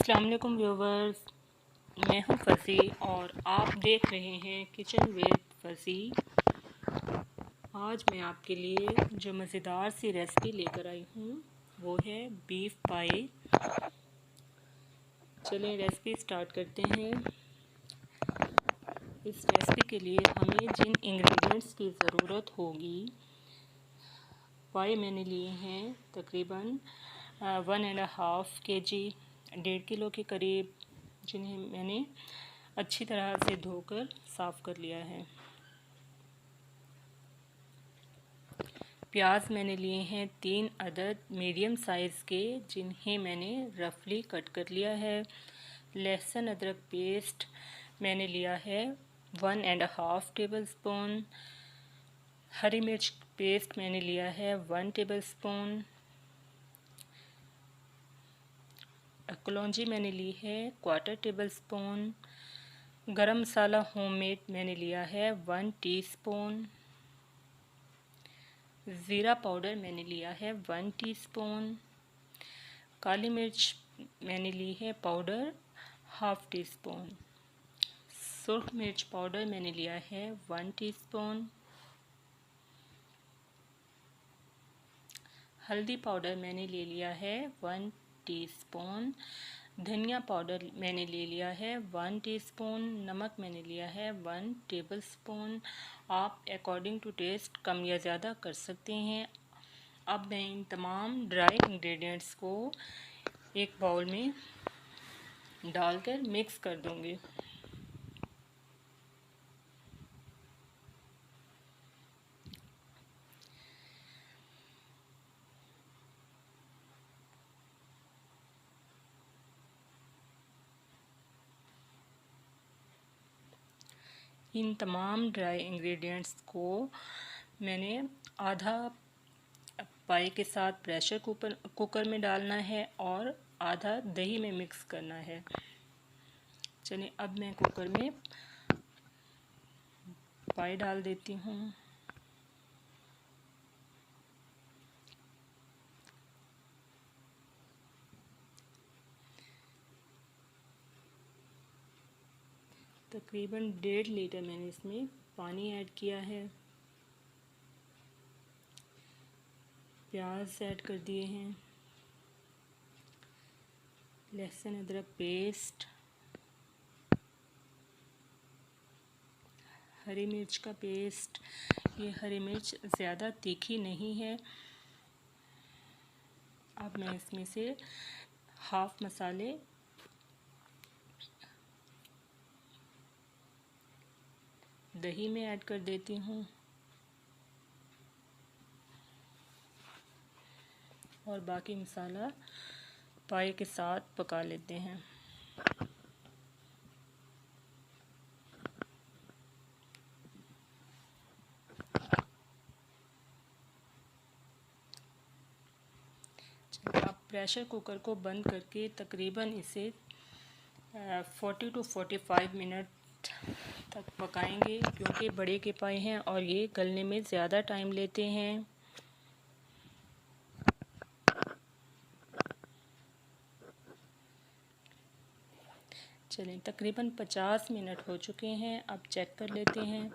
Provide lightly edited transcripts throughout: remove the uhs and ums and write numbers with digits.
अस्सलाम वालेकुम व्यूवर्स, मैं हूं फसी और आप देख रहे हैं किचन विद फसी। आज मैं आपके लिए जो मज़ेदार सी रेसिपी लेकर आई हूं वो है बीफ पाई। चलें रेसिपी स्टार्ट करते हैं। इस रेसिपी के लिए हमें जिन इंग्रेडिएंट्स की ज़रूरत होगी, पाई मैंने लिए हैं तकरीबन 1.5 kg, 1.5 किलो के करीब, जिन्हें मैंने अच्छी तरह से धोकर साफ़ कर लिया है। प्याज मैंने लिए हैं 3 अदद मीडियम साइज़ के, जिन्हें मैंने रफली कट कर लिया है। लहसुन अदरक पेस्ट मैंने लिया है 1.5 टेबल स्पून। हरी मिर्च पेस्ट मैंने लिया है 1 टेबल स्पून। कलौंजी मैंने ली है 1/4 टेबल स्पून। गरम मसाला होममेड मैंने लिया है 1 टीस्पून। ज़ीरा पाउडर मैंने लिया है 1 टीस्पून। काली मिर्च मैंने ली है पाउडर 1/2 टीस्पून। सुर्ख मिर्च पाउडर मैंने लिया है 1 टीस्पून। हल्दी पाउडर मैंने ले लिया है 1 टीस्पून। धनिया पाउडर मैंने ले लिया है 1 टीस्पून। नमक मैंने लिया है 1 टेबल स्पून। आप अकॉर्डिंग टू टेस्ट कम या ज़्यादा कर सकते हैं। अब मैं इन तमाम ड्राई इंग्रेडिएंट्स को एक बाउल में डालकर मिक्स कर दूंगी। इन तमाम ड्राई इंग्रेडिएंट्स को मैंने आधा पाई के साथ प्रेशर कुकर में डालना है और आधा दही में मिक्स करना है। चलिए अब मैं कुकर में पाई डाल देती हूँ। तकरीबन 1.5 लीटर मैंने इसमें पानी ऐड किया है। प्याज ऐड कर दिए हैं। लहसुन अदरक पेस्ट, हरी मिर्च का पेस्ट। ये हरी मिर्च ज़्यादा तीखी नहीं है। अब मैं इसमें से हाफ मसाले दही में ऐड कर देती हूँ और बाकी मसाला पाई के साथ पका लेते हैं। आप प्रेशर कुकर को बंद करके तकरीबन इसे 40 to 45 मिनट तक पकाएंगे, क्योंकि बड़े के पाए हैं और ये गलने में ज़्यादा टाइम लेते हैं। चलें तकरीबन 50 मिनट हो चुके हैं। अब चेक कर लेते हैं।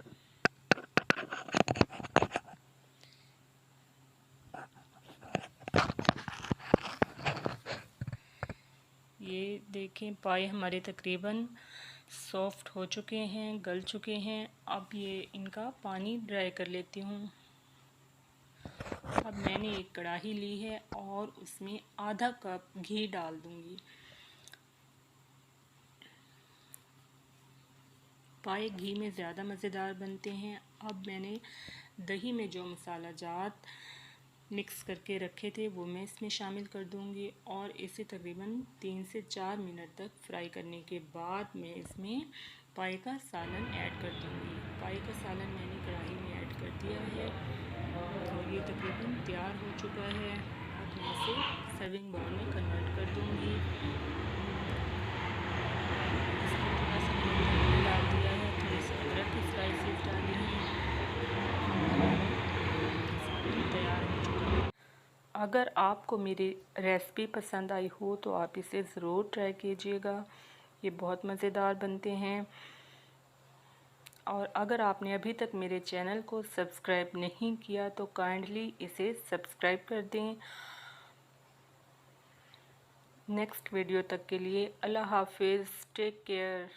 ये देखें पाए हमारे तकरीबन सॉफ्ट हो चुके हैं, गल चुके हैं। अब ये इनका पानी ड्राई कर लेती हूँ। अब मैंने एक कढ़ाई ली है और उसमें आधा कप घी डाल दूँगी। पाए घी में ज़्यादा मज़ेदार बनते हैं। अब मैंने दही में जो मसाला जात मिक्स करके रखे थे वो मैं इसमें शामिल कर दूंगी और इसे तकरीबन 3 से 4 मिनट तक फ्राई करने के बाद मैं इसमें पाई का सालन ऐड कर दूंगी। पाई का सालन मैंने कढ़ाई में ऐड कर दिया है और ये तकरीबन तैयार हो चुका है। अब मैं इसे सर्विंग बाउल में कन्वर्ट कर दूंगी। इसमें थोड़ा सा मैंने डाल दिया है, थोड़ी सी अदरक की स्लाइसेस डाली हैं। तैयार हो चुका है। अगर आपको मेरी रेसिपी पसंद आई हो तो आप इसे ज़रूर ट्राई कीजिएगा, ये बहुत मज़ेदार बनते हैं। और अगर आपने अभी तक मेरे चैनल को सब्सक्राइब नहीं किया तो काइंडली इसे सब्सक्राइब कर दें। नेक्स्ट वीडियो तक के लिए अल्लाह हाफिज़, टेक केयर।